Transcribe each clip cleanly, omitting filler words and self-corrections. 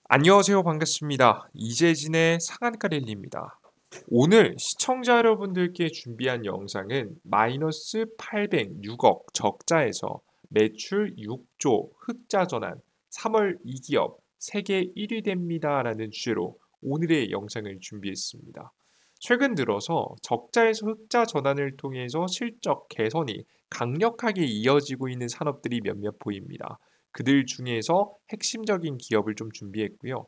안녕하세요. 반갑습니다. 이재진의 상한가 랠리입니다. 오늘 시청자 여러분들께 준비한 영상은 마이너스 806억 적자에서 매출 6조 흑자 전환 3월 2기업 세계 1위 됩니다라는 주제로 오늘의 영상을 준비했습니다. 최근 들어서 적자에서 흑자 전환을 통해서 실적 개선이 강력하게 이어지고 있는 산업들이 몇몇 보입니다. 그들 중에서 핵심적인 기업을 좀 준비했고요.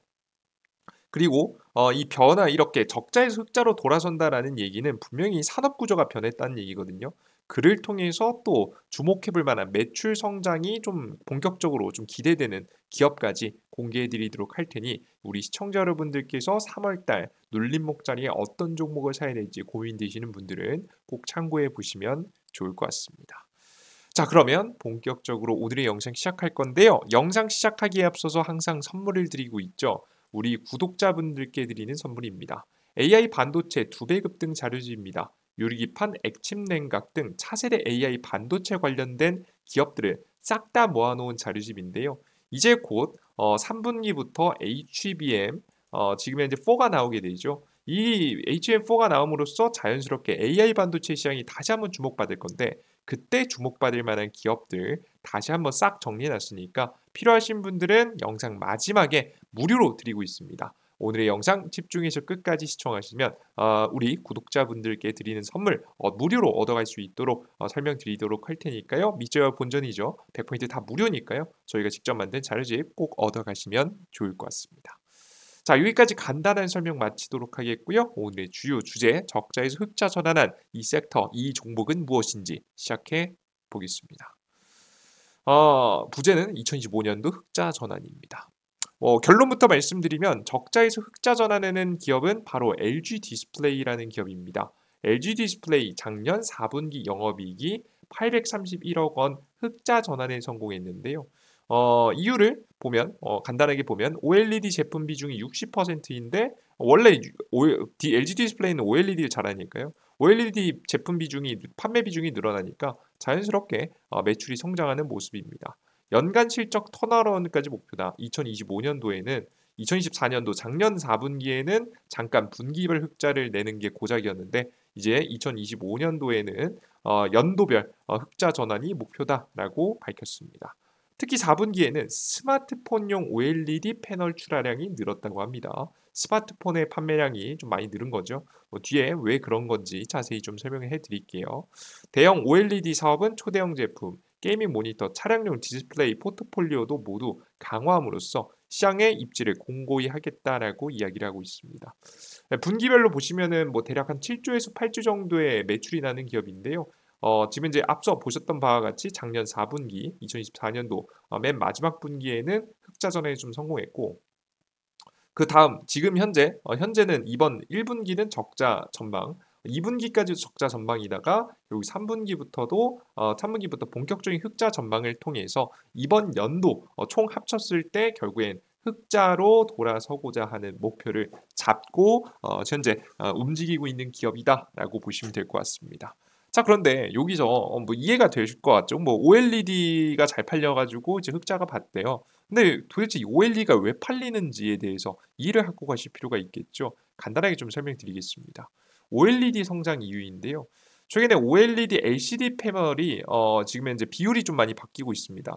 그리고 이 변화 이렇게 적자에서 흑자로 돌아선다라는 얘기는 분명히 산업 구조가 변했다는 얘기거든요. 그를 통해서 또 주목해 볼 만한 매출 성장이 좀 본격적으로 좀 기대되는 기업까지 공개해 드리도록 할 테니 우리 시청자 여러분들께서 3월 달 눌림목 자리에 어떤 종목을 사야 될지 고민되시는 분들은 꼭 참고해 보시면 좋을 것 같습니다. 자, 그러면 본격적으로 오늘의 영상 시작할 건데요. 영상 시작하기에 앞서서 항상 선물을 드리고 있죠. 우리 구독자분들께 드리는 선물입니다. AI 반도체 2배 급등 자료집입니다. 유리기판, 액침 냉각 등 차세대 AI 반도체 관련된 기업들을 싹 다 모아놓은 자료집인데요. 이제 곧 3분기부터 HBM 지금 현재 4가 나오게 되죠. 이 HBM4가 나옴으로써 자연스럽게 AI 반도체 시장이 다시 한번 주목받을 건데 그때 주목받을 만한 기업들 다시 한번 싹 정리해 놨으니까 필요하신 분들은 영상 마지막에 무료로 드리고 있습니다. 오늘의 영상 집중해서 끝까지 시청하시면 우리 구독자분들께 드리는 선물 무료로 얻어갈 수 있도록 설명드리도록 할 테니까요. 미저와 본전이죠. 100포인트 다 무료니까요. 저희가 직접 만든 자료집 꼭 얻어가시면 좋을 것 같습니다. 자, 여기까지 간단한 설명 마치도록 하겠고요. 오늘의 주요 주제, 적자에서 흑자 전환한 이 섹터, 이 종목은 무엇인지 시작해 보겠습니다. 부제는 2025년도 흑자 전환입니다. 결론부터 말씀드리면 적자에서 흑자 전환하는 기업은 바로 LG 디스플레이라는 기업입니다. LG 디스플레이 작년 4분기 영업이익이 831억 원 흑자 전환에 성공했는데요. 이유를 보면 간단하게 보면 OLED 제품 비중이 60%인데 원래 LG 디스플레이는 OLED를 잘하니까요. OLED 제품 비중이 판매 비중이 늘어나니까 자연스럽게 매출이 성장하는 모습입니다. 연간 실적 턴어라운드까지 목표다. 2025년도에는 2024년도 작년 4분기에는 잠깐 분기별 흑자를 내는 게 고작이었는데 이제 2025년도에는 연도별 흑자 전환이 목표다라고 밝혔습니다. 특히 4분기에는 스마트폰용 OLED 패널 출하량이 늘었다고 합니다. 스마트폰의 판매량이 좀 많이 늘은 거죠. 뒤에 왜 그런 건지 자세히 좀 설명해 드릴게요. 대형 OLED 사업은 초대형 제품, 게이밍 모니터, 차량용 디스플레이 포트폴리오도 모두 강화함으로써 시장의 입지를 공고히 하겠다라고 이야기를 하고 있습니다. 분기별로 보시면은 뭐 대략 한 7조에서 8조 정도의 매출이 나는 기업인데요. 지금 이제 앞서 보셨던 바와 같이 작년 4분기, 2024년도 맨 마지막 분기에는 흑자 전환에 좀 성공했고, 그 다음 지금 현재는 이번 1분기는 적자 전망, 2분기까지 적자 전망이다가 여기 3분기부터 본격적인 흑자 전망을 통해서 이번 연도 총 합쳤을 때 결국엔 흑자로 돌아서고자 하는 목표를 잡고 현재 움직이고 있는 기업이다라고 보시면 될 것 같습니다. 자, 그런데 여기서 뭐 이해가 되실 것 같죠? 뭐 OLED가 잘 팔려가지고 이제 흑자가 봤대요. 근데 도대체 이 OLED가 왜 팔리는지에 대해서 이해를 하고 가실 필요가 있겠죠. 간단하게 좀 설명드리겠습니다. OLED 성장 이유인데요. 최근에 OLED LCD 패널이 지금 현재 비율이 좀 많이 바뀌고 있습니다.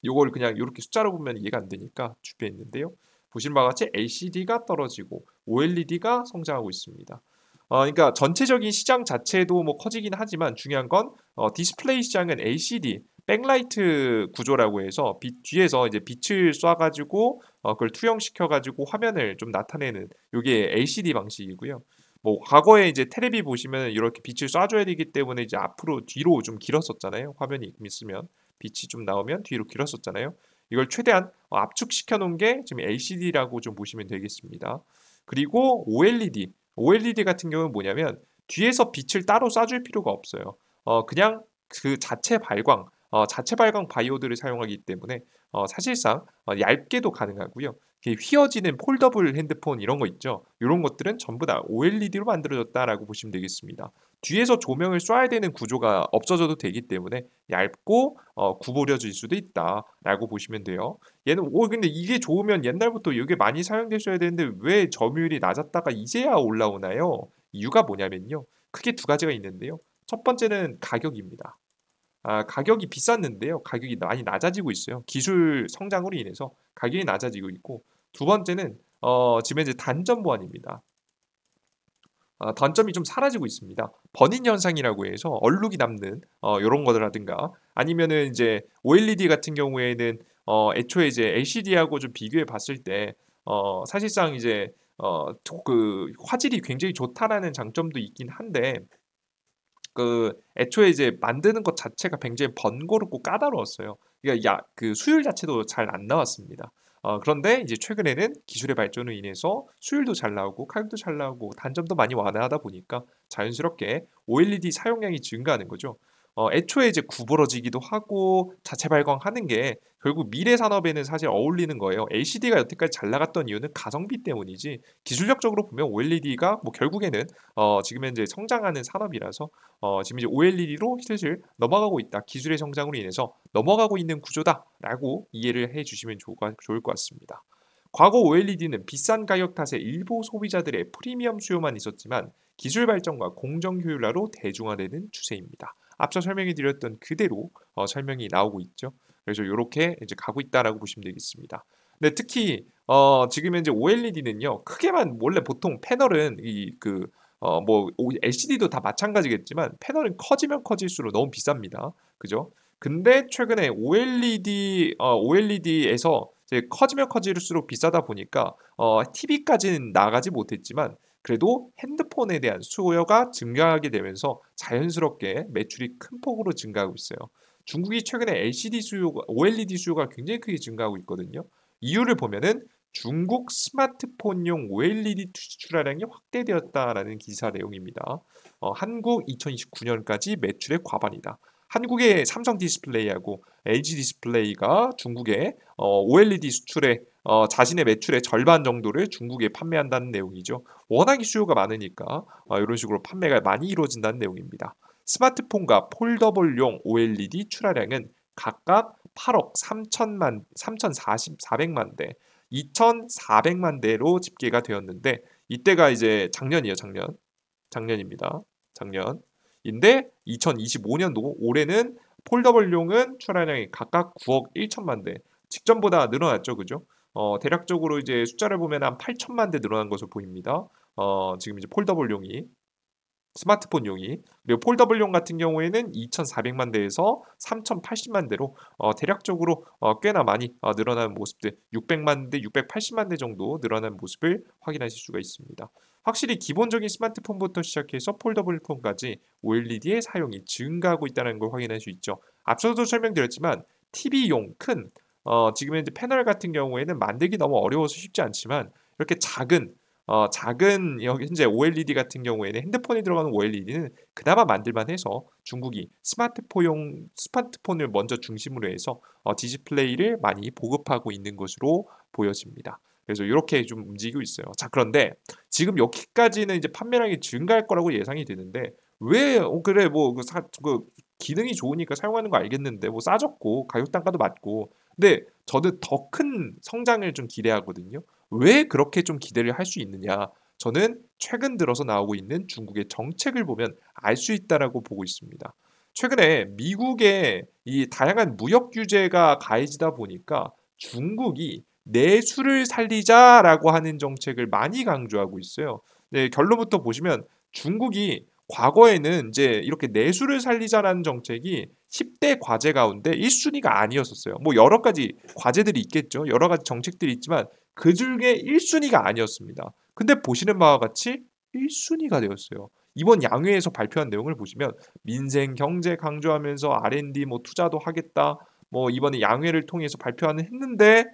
요걸 그냥 이렇게 숫자로 보면 이해가 안 되니까 준비했는데요. 보시는 바와 같이 LCD가 떨어지고 OLED가 성장하고 있습니다. 그러니까 전체적인 시장 자체도 뭐 커지긴 하지만 중요한 건 디스플레이 시장은 LCD 백라이트 구조라고 해서 뒤에서 이제 빛을 쏴가지고 그걸 투영시켜가지고 화면을 좀 나타내는 이게 LCD 방식이고요. 뭐 과거에 이제 테레비 보시면 이렇게 빛을 쏴줘야 되기 때문에 이제 앞으로 뒤로 좀 길었었잖아요. 화면이 있으면 빛이 좀 나오면 뒤로 길었었잖아요. 이걸 최대한 압축시켜 놓은 게 지금 LCD라고 좀 보시면 되겠습니다. 그리고 OLED 같은 경우는 뭐냐면 뒤에서 빛을 따로 쏴줄 필요가 없어요. 그냥 그 자체 발광 바이오드를 사용하기 때문에 사실상 얇게도 가능하고요. 휘어지는 폴더블 핸드폰 이런 거 있죠. 이런 것들은 전부 다 OLED로 만들어졌다라고 보시면 되겠습니다. 뒤에서 조명을 쏴야 되는 구조가 없어져도 되기 때문에 얇고 구부려질 수도 있다라고 보시면 돼요. 얘는 근데 이게 좋으면 옛날부터 이게 많이 사용되셔야 되는데 왜 점유율이 낮았다가 이제야 올라오나요? 이유가 뭐냐면요. 크게 두 가지가 있는데요. 첫 번째는 가격입니다. 가격이 비쌌는데요. 가격이 많이 낮아지고 있어요. 기술 성장으로 인해서 가격이 낮아지고 있고 두 번째는 지금 이제 단점 보완입니다. 단점이 좀 사라지고 있습니다. 버닝 현상이라고 해서 얼룩이 남는 요런 거라든가 아니면은 이제 OLED 같은 경우에는 애초에 이제 LCD하고 좀 비교해 봤을 때 사실상 이제 그 화질이 굉장히 좋다라는 장점도 있긴 한데 애초에 이제 만드는 것 자체가 굉장히 번거롭고 까다로웠어요. 그러니까 그 수율 자체도 잘 안 나왔습니다. 그런데 이제 최근에는 기술의 발전으로 인해서 수율도 잘 나오고 가격도 잘 나오고 단점도 많이 완화하다 보니까 자연스럽게 OLED 사용량이 증가하는 거죠. 애초에 이제 구부러지기도 하고 자체 발광하는 게 결국 미래 산업에는 사실 어울리는 거예요. LCD가 여태까지 잘 나갔던 이유는 가성비 때문이지 기술력적으로 보면 OLED가 뭐 결국에는 지금 현재 성장하는 산업이라서 지금 이제 OLED로 슬슬 넘어가고 있다. 기술의 성장으로 인해서 넘어가고 있는 구조다라고 이해를 해주시면 좋을 것 같습니다. 과거 OLED는 비싼 가격 탓에 일부 소비자들의 프리미엄 수요만 있었지만 기술 발전과 공정 효율화로 대중화되는 추세입니다. 앞서 설명해 드렸던 그대로 설명이 나오고 있죠. 그래서 이렇게 이제 가고 있다라고 보시면 되겠습니다. 근데 특히 지금 현재 OLED는요. 크게만 원래 보통 패널은 뭐 LCD도 다 마찬가지겠지만 패널은 커지면 커질수록 너무 비쌉니다. 그죠? 근데 최근에 OLED에서 이제 커지면 커질수록 비싸다 보니까 TV까지는 나가지 못했지만 그래도 핸드폰에 대한 수요가 증가하게 되면서 자연스럽게 매출이 큰 폭으로 증가하고 있어요. 중국이 최근에 OLED 수요가 굉장히 크게 증가하고 있거든요. 이유를 보면은 중국 스마트폰용 OLED 출하량이 확대되었다라는 기사 내용입니다. 한국 2029년까지 매출의 과반이다. 한국의 삼성 디스플레이하고 LG 디스플레이가 중국의 OLED 수출의 자신의 매출의 절반 정도를 중국에 판매한다는 내용이죠. 워낙에 수요가 많으니까 이런 식으로 판매가 많이 이루어진다는 내용입니다. 스마트폰과 폴더블용 OLED 출하량은 각각 8억 3,400만 대, 2,400만 대로 집계가 되었는데 이때가 이제 작년입니다. 작년인데 2025년도 올해는 폴더블용은 출하량이 각각 9억 1천만 대, 직전보다 늘어났죠, 그죠? 대략적으로 이제 숫자를 보면 한 8천만 대 늘어난 것으로 보입니다. 지금 이제 폴더블용이 스마트폰용이 그리고 폴더블용 같은 경우에는 2,400만 대에서 3,080만 대로 대략적으로 꽤나 많이 늘어난 모습들 600만 대, 680만 대 정도 늘어난 모습을 확인하실 수가 있습니다. 확실히 기본적인 스마트폰부터 시작해서 폴더블폰까지 OLED의 사용이 증가하고 있다는 걸 확인할 수 있죠. 앞서도 설명드렸지만 TV용 큰 지금 현재 패널 같은 경우에는 만들기 너무 어려워서 쉽지 않지만 이렇게 작은 현재 OLED 같은 경우에는 핸드폰에 들어가는 OLED는 그나마 만들만 해서 중국이 스마트폰을 먼저 중심으로 해서 디스플레이를 많이 보급하고 있는 것으로 보여집니다. 그래서 이렇게 좀 움직이고 있어요. 자, 그런데 지금 여기까지는 이제 판매량이 증가할 거라고 예상이 되는데 왜 그래 그 기능이 좋으니까 사용하는 거 알겠는데 뭐 싸졌고 가격 단가도 맞고 근데 저는 더 큰 성장을 좀 기대하거든요. 왜 그렇게 좀 기대를 할 수 있느냐? 저는 최근 들어서 나오고 있는 중국의 정책을 보면 알 수 있다라고 보고 있습니다. 최근에 미국의 이 다양한 무역 규제가 가해지다 보니까 중국이 내수를 살리자라고 하는 정책을 많이 강조하고 있어요. 네, 결론부터 보시면 중국이 과거에는 이제 이렇게 내수를 살리자라는 정책이 10대 과제 가운데 1순위가 아니었었어요. 뭐 여러 가지 과제들이 있겠죠. 여러 가지 정책들이 있지만 그 중에 1순위가 아니었습니다. 근데 보시는 바와 같이 1순위가 되었어요. 이번 양회에서 발표한 내용을 보시면 민생 경제 강조하면서 R&D 뭐 투자도 하겠다. 뭐 이번에 양회를 통해서 발표하는 했는데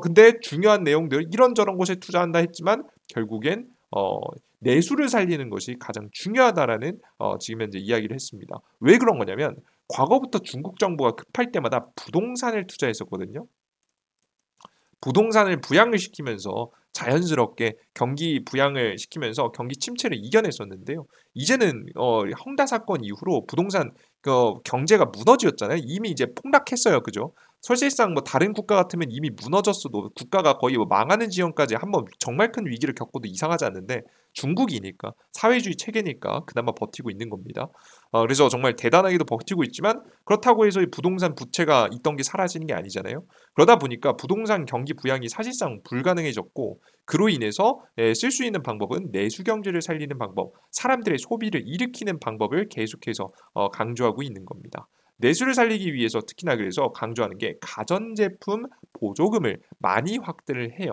근데 중요한 내용들 이런저런 곳에 투자한다 했지만 결국엔 내수를 살리는 것이 가장 중요하다라는 지금 현재 이야기를 했습니다. 왜 그런 거냐면 과거부터 중국 정부가 급할 때마다 부동산을 투자했었거든요. 부동산을 부양을 시키면서 자연스럽게 경기 부양을 시키면서 경기 침체를 이겨냈었는데요. 이제는 헝다 사건 이후로 부동산 경제가 무너졌잖아요. 이미 이제 폭락했어요. 그죠? 사실상 뭐 다른 국가 같으면 이미 무너졌어도 국가가 거의 뭐 망하는 지경까지 한번 정말 큰 위기를 겪어도 이상하지 않는데 중국이니까 사회주의 체계니까 그나마 버티고 있는 겁니다. 그래서 정말 대단하게도 버티고 있지만 그렇다고 해서 이 부동산 부채가 있던 게 사라지는 게 아니잖아요. 그러다 보니까 부동산 경기 부양이 사실상 불가능해졌고 그로 인해서 쓸 수 있는 방법은 내수 경제를 살리는 방법, 사람들의 소비를 일으키는 방법을 계속해서 강조하고 있는 겁니다. 내수를 살리기 위해서 특히나 그래서 강조하는 게 가전제품 보조금을 많이 확대를 해요.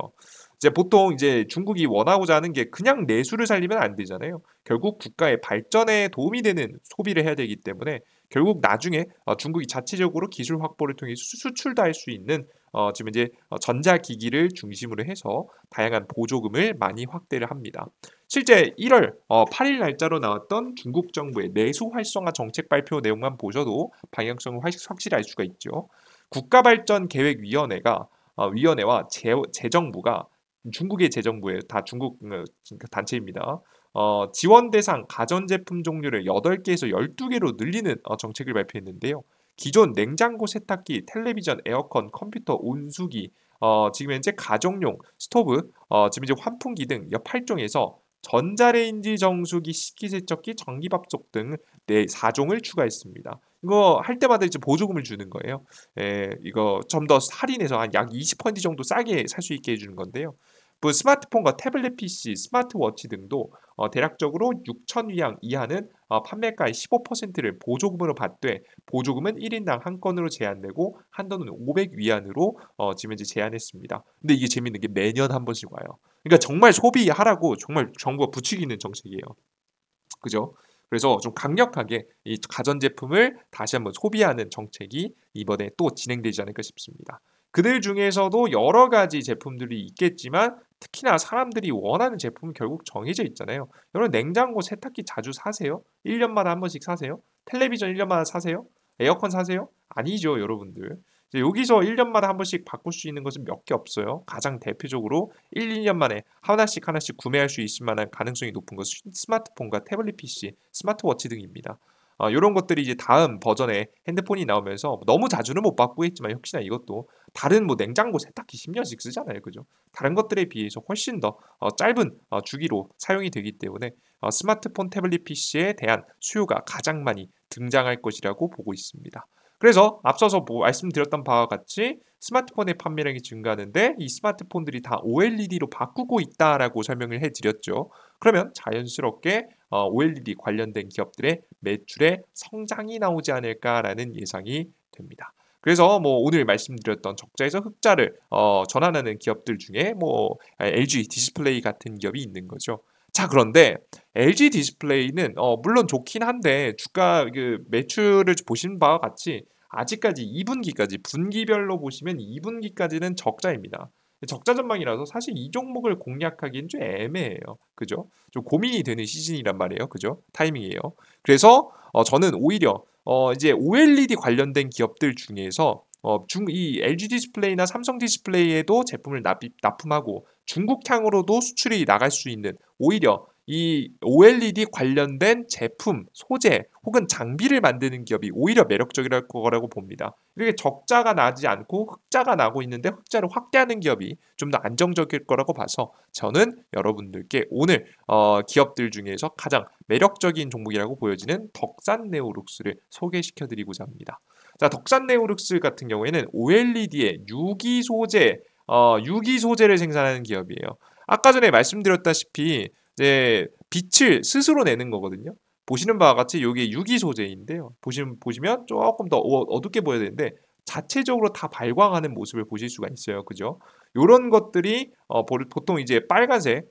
이제 보통 이제 중국이 원하고자 하는 게 그냥 내수를 살리면 안 되잖아요. 결국 국가의 발전에 도움이 되는 소비를 해야 되기 때문에 결국 나중에 중국이 자체적으로 기술 확보를 통해 수출도 할 수 있는 지금 이제 전자기기를 중심으로 해서 다양한 보조금을 많이 확대를 합니다. 실제 1월 8일 날짜로 나왔던 중국 정부의 내수 활성화 정책 발표 내용만 보셔도 방향성을 확실히 알 수가 있죠. 국가발전계획위원회가 위원회와 재정부가 중국의 재정부예요. 다 중국 단체입니다. 지원 대상 가전제품 종류를 8개에서 12개로 늘리는 정책을 발표했는데요. 기존 냉장고, 세탁기, 텔레비전, 에어컨, 컴퓨터, 온수기, 지금 현재 가정용 스토브, 지금 이제 환풍기 등 8종에서 전자레인지, 정수기, 식기세척기, 전기밥솥 등 4종을 추가했습니다. 이거 할 때마다 이제 보조금을 주는 거예요. 이거 좀 더 할인해서 한 약 20% 정도 싸게 살 수 있게 해주는 건데요. 뭐 스마트폰과 태블릿 PC, 스마트워치 등도 대략적으로 6천 위안 이하는 판매가의 15%를 보조금으로 받되 보조금은 1인당 한 건으로 제한되고 한도는 500위안으로 지금 이제 제한했습니다. 근데 이게 재밌는 게 매년 한 번씩 와요. 그러니까 정말 소비하라고 정말 정부가 부추기는 정책이에요. 그죠? 그래서 좀 강력하게 이 가전제품을 다시 한번 소비하는 정책이 이번에 또 진행되지 않을까 싶습니다. 그들 중에서도 여러 가지 제품들이 있겠지만 특히나 사람들이 원하는 제품은 결국 정해져 있잖아요. 여러분 냉장고, 세탁기 자주 사세요? 1년마다 한 번씩 사세요? 텔레비전 1년마다 사세요? 에어컨 사세요? 아니죠, 여러분들. 이제 여기서 1년마다 한 번씩 바꿀 수 있는 것은 몇 개 없어요. 가장 대표적으로 1, 2년 만에 하나씩 구매할 수 있을 만한 가능성이 높은 것은 스마트폰과 태블릿 PC, 스마트워치 등입니다. 이런 것들이 이제 다음 버전의 핸드폰이 나오면서 너무 자주는 못 바꾸겠지만 혹시나 이것도 다른 뭐 냉장고, 세탁기 10년씩 쓰잖아요, 그죠? 다른 것들에 비해서 훨씬 더 짧은 주기로 사용이 되기 때문에 스마트폰, 태블릿 PC에 대한 수요가 가장 많이 등장할 것이라고 보고 있습니다. 그래서 앞서서 말씀드렸던 바와 같이 스마트폰의 판매량이 증가하는데 이 스마트폰들이 다 OLED로 바꾸고 있다라고 설명을 해드렸죠. 그러면 자연스럽게 OLED 관련된 기업들의 매출의 성장이 나오지 않을까라는 예상이 됩니다. 그래서 뭐 오늘 말씀드렸던 적자에서 흑자를 전환하는 기업들 중에 뭐 LG 디스플레이 같은 기업이 있는 거죠. 자, 그런데 LG 디스플레이는 물론 좋긴 한데 주가 그 매출을 보신 바와 같이 아직까지 2분기까지 분기별로 보시면 2분기까지는 적자입니다. 적자 전망이라서 사실 이 종목을 공략하기는 좀 애매해요. 그죠? 좀 고민이 되는 시즌이란 말이에요. 그죠? 타이밍이에요. 그래서 저는 오히려 이제 OLED 관련된 기업들 중에서 이 LG 디스플레이나 삼성 디스플레이에도 제품을 납품하고 중국향으로도 수출이 나갈 수 있는 오히려 이 OLED 관련된 제품, 소재 혹은 장비를 만드는 기업이 오히려 매력적일 거라고 봅니다. 이렇게 적자가 나지 않고 흑자가 나고 있는데 흑자를 확대하는 기업이 좀 더 안정적일 거라고 봐서 저는 여러분들께 오늘 기업들 중에서 가장 매력적인 종목이라고 보여지는 덕산네오룩스를 소개시켜드리고자 합니다. 자, 덕산네오룩스 같은 경우에는 OLED의 유기 소재를 생산하는 기업이에요. 아까 전에 말씀드렸다시피 이제 빛을 스스로 내는 거거든요. 보시는 바와 같이 이게 유기 소재인데요. 보시면 조금 더 어둡게 보여야 되는데 자체적으로 다 발광하는 모습을 보실 수가 있어요. 그죠? 이런 것들이 보통 이제 빨간색,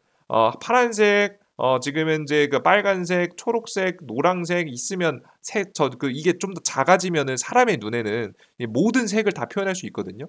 파란색, 지금 현재 그 빨간색, 초록색, 노란색 있으면 이게 좀 더 작아지면은 사람의 눈에는 이 모든 색을 다 표현할 수 있거든요.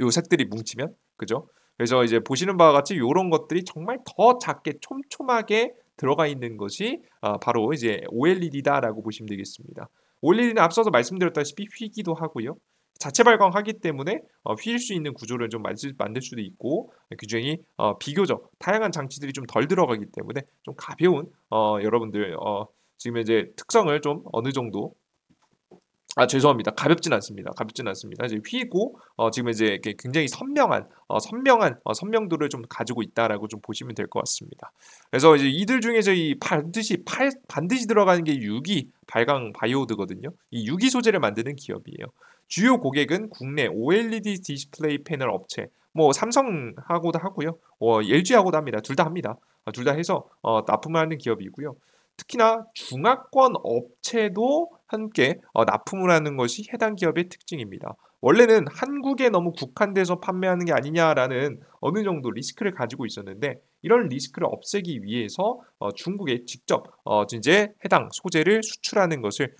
요 색들이 뭉치면 그죠? 그래서 이제 보시는 바와 같이 이런 것들이 정말 더 작게 촘촘하게 들어가 있는 것이 바로 이제 OLED다라고 보시면 되겠습니다. OLED는 앞서서 말씀드렸다시피 희기도 하고요. 자체 발광하기 때문에 휘일 수 있는 구조를 좀 만들 수도 있고 규정이 비교적 다양한 장치들이 좀 덜 들어가기 때문에 좀 가벼운 여러분들 지금 이제 특성을 좀 어느 정도 죄송합니다. 가볍진 않습니다. 가볍진 않습니다. 이제 휘고 지금 이제 이렇게 굉장히 선명한 선명도를 좀 가지고 있다라고 좀 보시면 될 것 같습니다. 그래서 이제 이들 중에서 이 반드시 들어가는 게 유기 발광 바이오드거든요. 이 유기 소재를 만드는 기업이에요. 주요 고객은 국내 OLED 디스플레이 패널 업체, 뭐 삼성하고도 하고요, LG하고도 합니다. 둘 다 합니다. 둘 다 해서 납품을 하는 기업이고요. 특히나 중화권 업체도 함께 납품을 하는 것이 해당 기업의 특징입니다. 원래는 한국에 너무 국한돼서 판매하는 게 아니냐라는 어느 정도 리스크를 가지고 있었는데 이런 리스크를 없애기 위해서 중국에 직접 이제 해당 소재를 수출하는 것을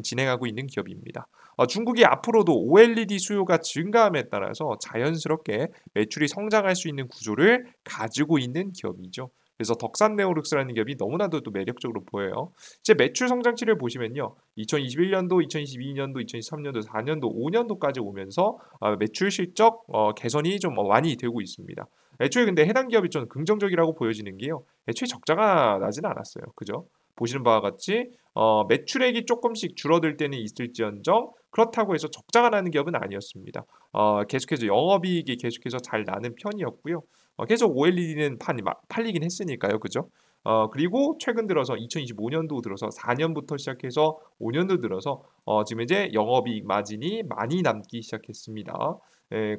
진행하고 있는 기업입니다. 중국이 앞으로도 OLED 수요가 증가함에 따라서 자연스럽게 매출이 성장할 수 있는 구조를 가지고 있는 기업이죠. 그래서 덕산네오룩스라는 기업이 너무나도 또 매력적으로 보여요. 제 매출 성장치를 보시면요. 2021년도, 2022년도, 2023년도, 4년도, 5년도까지 오면서 매출 실적 개선이 좀 많이 되고 있습니다. 애초에 근데 해당 기업이 좀 긍정적이라고 보여지는 게요. 애초에 적자가 나지는 않았어요. 그죠? 보시는 바와 같이 매출액이 조금씩 줄어들 때는 있을지언정 그렇다고 해서 적자가 나는 기업은 아니었습니다. 계속해서 영업이익이 계속해서 잘 나는 편이었고요. 계속 OLED는 팔리긴 했으니까요. 그죠? 그리고 최근 들어서 2025년도 들어서 4년부터 시작해서 5년도 들어서 지금 이제 영업이익 마진이 많이 남기 시작했습니다.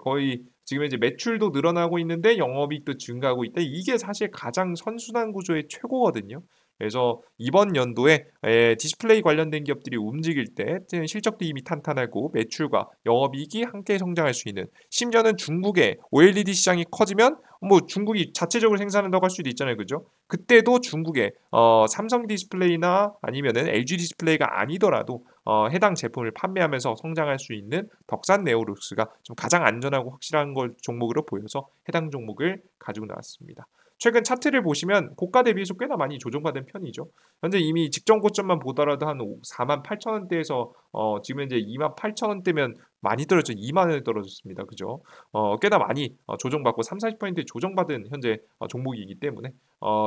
거의 지금 이제 매출도 늘어나고 있는데 영업이익도 증가하고 있다. 이게 사실 가장 선순환 구조의 최고거든요. 그래서 이번 연도에 디스플레이 관련된 기업들이 움직일 때 실적도 이미 탄탄하고 매출과 영업이익이 함께 성장할 수 있는, 심지어는 중국의 OLED 시장이 커지면 뭐 중국이 자체적으로 생산한다고 할 수도 있잖아요. 그죠? 그때도 중국의 삼성 디스플레이나 아니면은 LG 디스플레이가 아니더라도 해당 제품을 판매하면서 성장할 수 있는 덕산 네오룩스가 좀 가장 안전하고 확실한 걸 종목으로 보여서 해당 종목을 가지고 나왔습니다. 최근 차트를 보시면 고가 대비해서 꽤나 많이 조정받은 편이죠. 현재 이미 직전 고점만 보더라도 한 4만 8천 원대에서 지금 현재 2만 8천 원대면 많이 떨어져 2만 원에 떨어졌습니다. 그죠? 꽤나 많이 조정받고 3, 40% 조정받은 현재 종목이기 때문에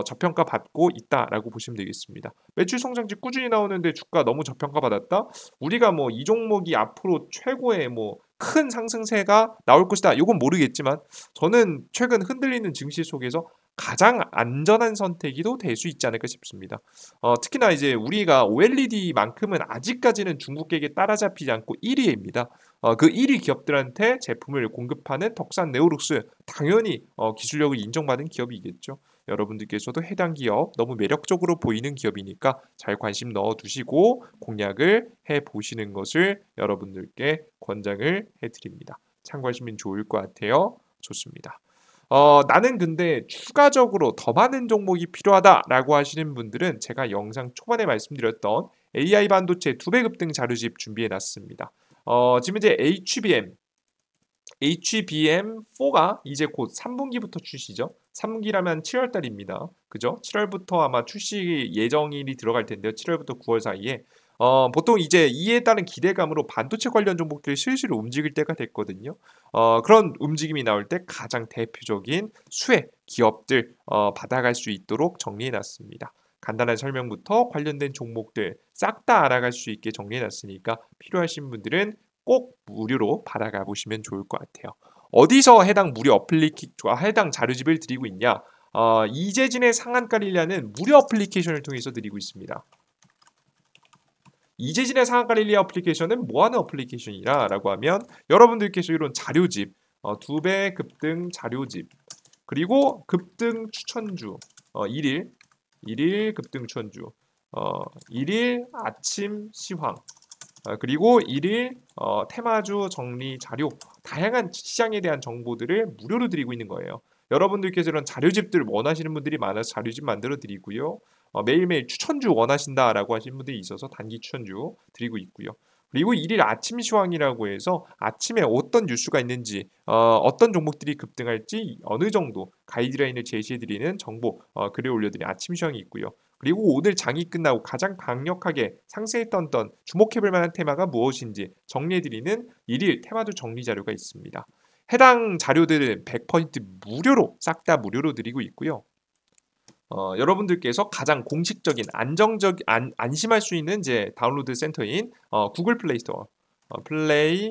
저평가 받고 있다라고 보시면 되겠습니다. 매출 성장치 꾸준히 나오는데 주가 너무 저평가 받았다? 우리가 뭐 이 종목이 앞으로 최고의 뭐 큰 상승세가 나올 것이다. 이건 모르겠지만 저는 최근 흔들리는 증시 속에서 가장 안전한 선택이도 될 수 있지 않을까 싶습니다. 특히나 이제 우리가 OLED만큼은 아직까지는 중국에게 따라잡히지 않고 1위입니다. 그 1위 기업들한테 제품을 공급하는 덕산 네오룩스, 당연히 기술력을 인정받은 기업이겠죠. 여러분들께서도 해당 기업 너무 매력적으로 보이는 기업이니까 잘 관심 넣어 두시고 공략을 해 보시는 것을 여러분들께 권장을 해 드립니다. 참고하시면 좋을 것 같아요. 좋습니다. 나는 근데 추가적으로 더 많은 종목이 필요하다라고 하시는 분들은 제가 영상 초반에 말씀드렸던 AI 반도체 2배 급등 자료집 준비해 놨습니다. 지금 이제 HBM4가 이제 곧 3분기부터 출시죠. 3분기라면 7월 달입니다. 그죠? 7월부터 아마 출시 예정일이 들어갈 텐데요. 7월부터 9월 사이에 보통 이제 이에 따른 기대감으로 반도체 관련 종목들이 슬슬 움직일 때가 됐거든요. 그런 움직임이 나올 때 가장 대표적인 수혜 기업들 받아갈 수 있도록 정리해 놨습니다. 간단한 설명부터 관련된 종목들 싹 다 알아갈 수 있게 정리해 놨으니까 필요하신 분들은 꼭 무료로 받아가 보시면 좋을 것 같아요. 어디서 해당 해당 자료집을 드리고 있냐? 이재진의 상한가릴리아는 무료 어플리케이션을 통해서 드리고 있습니다. 이재진의 상한가릴리아 어플리케이션은 뭐하는 어플리케이션이라고 하면 여러분들께서 이런 자료집, 2배 급등 자료집, 그리고 급등 추천주, 1일 급등 추천주, 1일 아침 시황, 그리고 1일 테마주 정리 자료, 다양한 시장에 대한 정보들을 무료로 드리고 있는 거예요. 여러분들께서 이런 자료집들 원하시는 분들이 많아서 자료집 만들어 드리고요. 매일매일 추천주 원하신다라고 하시는 분들이 있어서 단기 추천주 드리고 있고요. 그리고 1일 아침 시황이라고 해서 아침에 어떤 뉴스가 있는지, 어떤 종목들이 급등할지 어느 정도 가이드라인을 제시해드리는 정보 글을 올려드리는 아침 시황이 있고요. 그리고 오늘 장이 끝나고 가장 강력하게 상승했던 주목해볼 만한 테마가 무엇인지 정리해드리는 일일 테마주 정리 자료가 있습니다. 해당 자료들은 100% 무료로 싹 다 무료로 드리고 있고요. 여러분들께서 가장 공식적인 안심할 수 있는 이제 다운로드 센터인 구글 플레이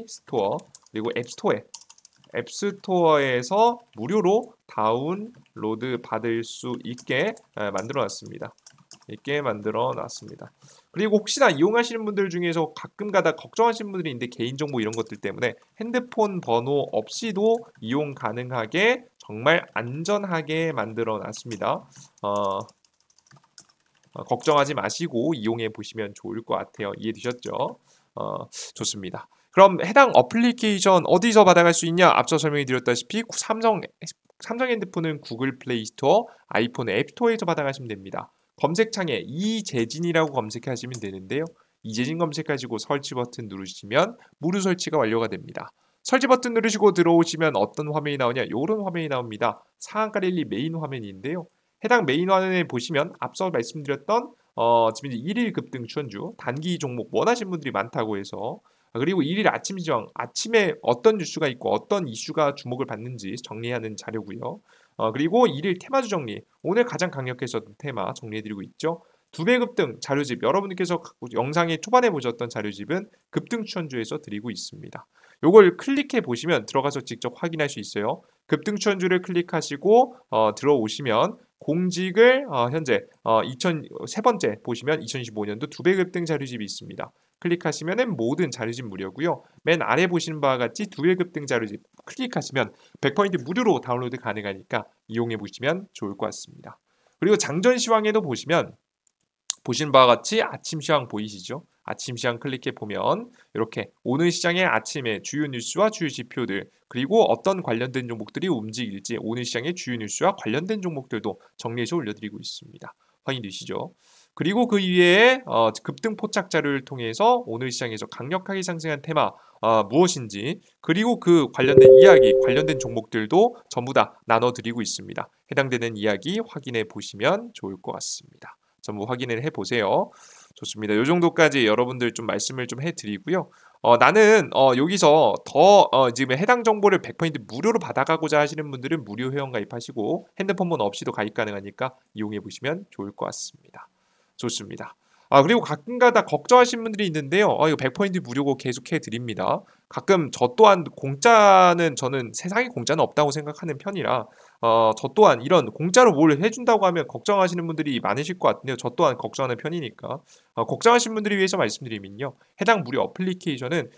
스토어 그리고 앱스토어에서 무료로 다운로드 받을 수 있게 만들어 놨습니다. 그리고 혹시나 이용하시는 분들 중에서 가끔가다 걱정하시는 분들이 있는데 개인정보 이런 것들 때문에 핸드폰 번호 없이도 이용 가능하게 정말 안전하게 만들어 놨습니다. 걱정하지 마시고 이용해 보시면 좋을 것 같아요. 이해되셨죠? 좋습니다. 그럼 해당 어플리케이션 어디서 받아갈 수 있냐? 앞서 설명해 드렸다시피 삼성 핸드폰은 구글 플레이 스토어, 아이폰 앱 스토어에서 받아가시면 됩니다. 검색창에 이재진이라고 검색하시면 되는데요. 이재진 검색하시고 설치 버튼 누르시면 무료 설치가 완료가 됩니다. 설치 버튼 누르시고 들어오시면 어떤 화면이 나오냐? 이런 화면이 나옵니다. 상한가 랠리 메인 화면인데요. 해당 메인 화면에 보시면 앞서 말씀드렸던 지금 이제 1일 급등 추천주 단기 종목 원하시는 분들이 많다고 해서 그리고 1일 아침 시황 아침에 어떤 뉴스가 있고 어떤 이슈가 주목을 받는지 정리하는 자료고요. 그리고 1일 테마주 정리 오늘 가장 강력했었던 테마 정리해드리고 있죠. 2배 급등 자료집 여러분께서 영상에 초반에 보셨던 자료집은 급등 추천주에서 드리고 있습니다. 요걸 클릭해 보시면 들어가서 직접 확인할 수 있어요. 급등 추천주를 클릭하시고 들어오시면 공직을 현재 세 번째 보시면 2025년도 2배 급등 자료집이 있습니다. 클릭하시면 모든 자료집 무료고요. 맨 아래 보시는 바와 같이 2배 급등 자료집 클릭하시면 100% 무료로 다운로드 가능하니까 이용해 보시면 좋을 것 같습니다. 그리고 장전 시황에도 보시는 바와 같이 아침 시황 보이시죠? 아침 시황 클릭해 보면 이렇게 오늘 시장의 아침에 주요 뉴스와 주요 지표들 그리고 어떤 관련된 종목들이 움직일지 오늘 시장의 주요 뉴스와 관련된 종목들도 정리해서 올려드리고 있습니다. 확인되시죠? 그리고 그 위에 급등 포착 자료를 통해서 오늘 시장에서 강력하게 상승한 테마 무엇인지 그리고 그 관련된 이야기, 관련된 종목들도 전부 다 나눠드리고 있습니다. 해당되는 이야기 확인해 보시면 좋을 것 같습니다. 전부 확인을 해보세요. 좋습니다. 이 정도까지 여러분들 좀 말씀을 좀 해드리고요. 나는 여기서 더 지금 해당 정보를 100% 무료로 받아가고자 하시는 분들은 무료 회원 가입하시고 핸드폰 번호 없이도 가입 가능하니까 이용해 보시면 좋을 것 같습니다. 좋습니다. 그리고 가끔가다 걱정하시는 분들이 있는데요. 이거 100% 무료고 계속 해드립니다. 가끔 저 또한 저는 세상에 공짜는 없다고 생각하는 편이라 저 또한 이런 공짜로 뭘 해준다고 하면 걱정하시는 분들이 많으실 것 같은데요. 저 또한 걱정하는 편이니까 걱정하시는 분들을 위해서 말씀드리면요. 해당 무료 어플리케이션은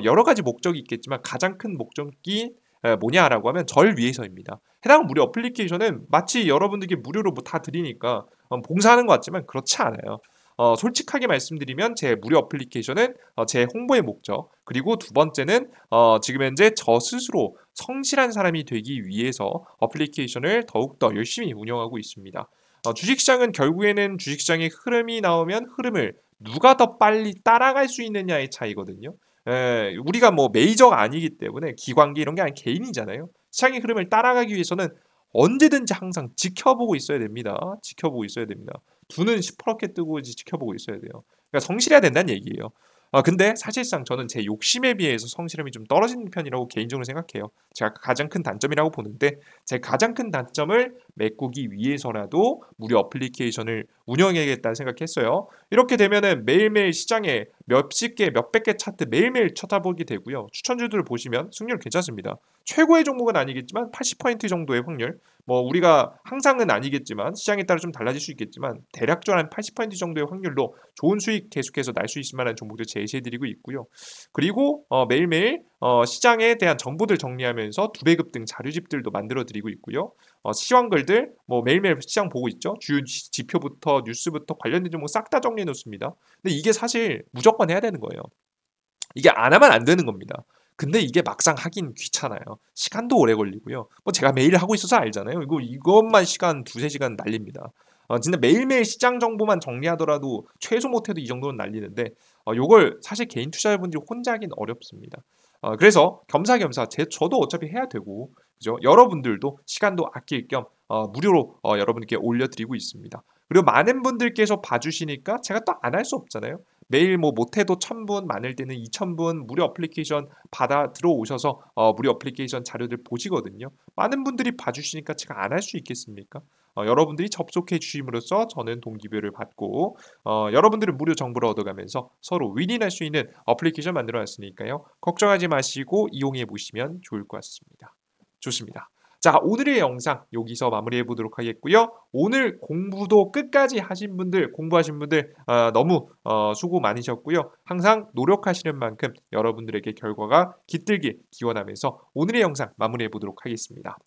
여러 가지 목적이 있겠지만 가장 큰 목적이 뭐냐라고 하면 절 위해서입니다. 해당 무료 어플리케이션은 마치 여러분들께 무료로 뭐 다 드리니까 봉사하는 것 같지만 그렇지 않아요. 솔직하게 말씀드리면 제 무료 어플리케이션은 제 홍보의 목적 그리고 두 번째는 지금 현재 저 스스로 성실한 사람이 되기 위해서 어플리케이션을 더욱더 열심히 운영하고 있습니다. 주식시장은 결국에는 주식시장의 흐름이 나오면 흐름을 누가 더 빨리 따라갈 수 있느냐의 차이거든요. 우리가 뭐 메이저가 아니기 때문에 기관기 이런 게 아니라 개인이잖아요. 시장의 흐름을 따라가기 위해서는 언제든지 항상 지켜보고 있어야 됩니다. 지켜보고 있어야 됩니다. 두는 시퍼렇게 뜨고 지켜보고 있어야 돼요. 그러니까 성실해야 된다는 얘기예요. 근데 사실상 저는 제 욕심에 비해서 성실함이 좀 떨어지는 편이라고 개인적으로 생각해요. 제가 가장 큰 단점이라고 보는데 제 가장 큰 단점을 메꾸기 위해서라도 무료 어플리케이션을 운영해야겠다 생각했어요. 이렇게 되면은 매일매일 시장에 몇십 개, 몇백 개 차트 매일매일 쳐다보게 되고요. 추천주들을 보시면 승률 괜찮습니다. 최고의 종목은 아니겠지만 80% 정도의 확률 뭐 우리가 항상은 아니겠지만 시장에 따라 좀 달라질 수 있겠지만 대략적으로 한 80% 정도의 확률로 좋은 수익 계속해서 날 수 있을 만한 종목들 제시해드리고 있고요. 그리고 매일매일 시장에 대한 정보들 정리하면서 2배 급등 자료집들도 만들어드리고 있고요. 시황글들 뭐 매일매일 시장 보고 있죠. 주요 지표부터 뉴스부터 관련된 종목 싹 다 정리해 놓습니다. 근데 이게 사실 무조건 해야 되는 거예요. 이게 안 하면 안 되는 겁니다. 근데 이게 막상 하긴 귀찮아요. 시간도 오래 걸리고요. 뭐 제가 매일 하고 있어서 알잖아요. 이것만 시간 두세 시간 날립니다. 진짜 매일매일 시장 정보만 정리하더라도 최소 못해도 이 정도는 날리는데 요걸 사실 개인 투자자분들이 혼자 하긴 어렵습니다. 그래서 겸사겸사 저도 어차피 해야 되고 그죠? 여러분들도 시간도 아낄 겸 무료로 여러분께 올려드리고 있습니다. 그리고 많은 분들께서 봐주시니까 제가 또 안 할 수 없잖아요. 매일 뭐 못해도 1000분, 많을 때는 2000분 무료 어플리케이션 받아 들어오셔서 무료 어플리케이션 자료들 보시거든요. 많은 분들이 봐주시니까 제가 안 할 수 있겠습니까? 여러분들이 접속해 주심으로써 저는 동기부여를 받고 여러분들은 무료 정보를 얻어가면서 서로 윈윈할 수 있는 어플리케이션 만들어 놨으니까요. 걱정하지 마시고 이용해 보시면 좋을 것 같습니다. 좋습니다. 자, 오늘의 영상 여기서 마무리해 보도록 하겠고요. 오늘 공부도 끝까지 하신 분들, 공부하신 분들 너무 수고 많으셨고요. 항상 노력하시는 만큼 여러분들에게 결과가 깃들길 기원하면서 오늘의 영상 마무리해 보도록 하겠습니다.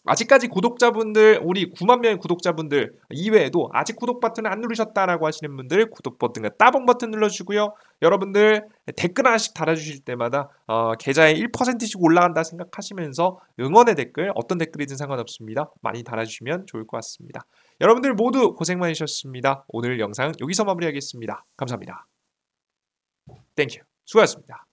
아직까지 구독자분들, 우리 9만 명의 구독자분들 이외에도 아직 구독 버튼을 안 누르셨다라고 하시는 분들 구독 버튼과 따봉 버튼 눌러주시고요. 여러분들 댓글 하나씩 달아주실 때마다 계좌에 1%씩 올라간다 생각하시면서 응원의 댓글, 어떤 댓글이든 상관없습니다. 많이 달아주시면 좋을 것 같습니다. 여러분들 모두 고생 많으셨습니다. 오늘 영상 여기서 마무리하겠습니다. 감사합니다. 땡큐. 수고하셨습니다.